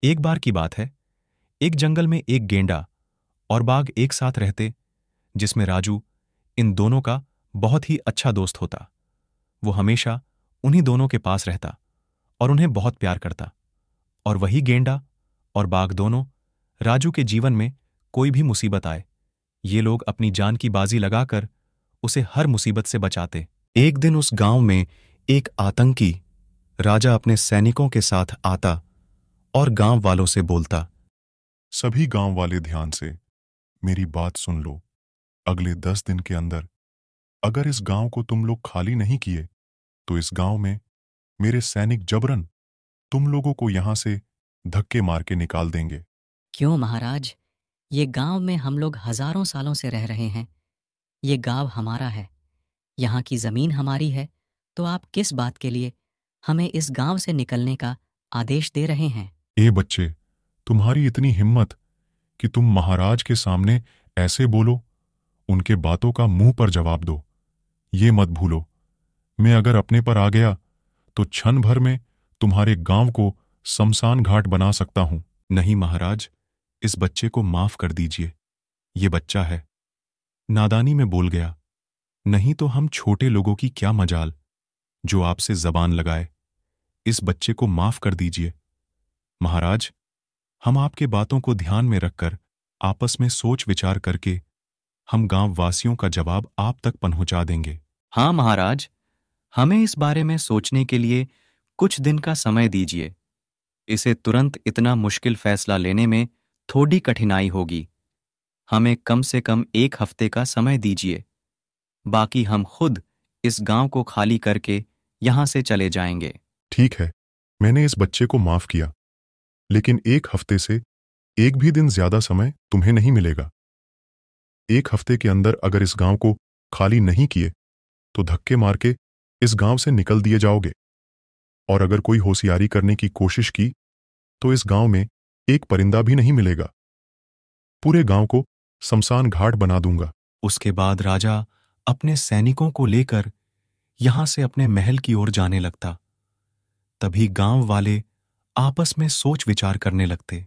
एक बार की बात है, एक जंगल में एक गेंडा और बाघ एक साथ रहते, जिसमें राजू इन दोनों का बहुत ही अच्छा दोस्त होता। वो हमेशा उन्हीं दोनों के पास रहता और उन्हें बहुत प्यार करता। और वही गेंडा और बाघ दोनों राजू के जीवन में कोई भी मुसीबत आए, ये लोग अपनी जान की बाजी लगाकर उसे हर मुसीबत से बचाते। एक दिन उस गांव में एक आतंकी राजा अपने सैनिकों के साथ आता और गांव वालों से बोलता, सभी गांव वाले ध्यान से मेरी बात सुन लो। अगले 10 दिन के अंदर अगर इस गांव को तुम लोग खाली नहीं किए तो इस गांव में मेरे सैनिक जबरन तुम लोगों को यहां से धक्के मार के निकाल देंगे। क्यों महाराज? ये गांव में हम लोग हजारों सालों से रह रहे हैं। ये गांव हमारा है, यहाँ की जमीन हमारी है, तो आप किस बात के लिए हमें इस गांव से निकलने का आदेश दे रहे हैं? ए बच्चे, तुम्हारी इतनी हिम्मत कि तुम महाराज के सामने ऐसे बोलो, उनके बातों का मुंह पर जवाब दो। ये मत भूलो, मैं अगर अपने पर आ गया तो क्षण भर में तुम्हारे गांव को शमशान घाट बना सकता हूं। नहीं महाराज, इस बच्चे को माफ कर दीजिए। ये बच्चा है, नादानी में बोल गया। नहीं तो हम छोटे लोगों की क्या मजाल जो आपसे जबान लगाए। इस बच्चे को माफ कर दीजिए। महाराज, हम आपके बातों को ध्यान में रखकर आपस में सोच विचार करके हम गांव वासियों का जवाब आप तक पहुंचा देंगे। हाँ महाराज, हमें इस बारे में सोचने के लिए कुछ दिन का समय दीजिए। इसे तुरंत इतना मुश्किल फैसला लेने में थोड़ी कठिनाई होगी। हमें कम से कम 1 हफ्ते का समय दीजिए। बाकी हम खुद इस गांव को खाली करके यहां से चले जाएंगे। ठीक है, मैंने इस बच्चे को माफ किया, लेकिन 1 हफ्ते से एक भी दिन ज्यादा समय तुम्हें नहीं मिलेगा। 1 हफ्ते के अंदर अगर इस गांव को खाली नहीं किए तो धक्के मार के इस गांव से निकल दिए जाओगे। और अगर कोई होशियारी करने की कोशिश की तो इस गांव में एक परिंदा भी नहीं मिलेगा। पूरे गांव को शमशान घाट बना दूंगा। उसके बाद राजा अपने सैनिकों को लेकर यहां से अपने महल की ओर जाने लगता। तभी गांव वाले आपस में सोच विचार करने लगते।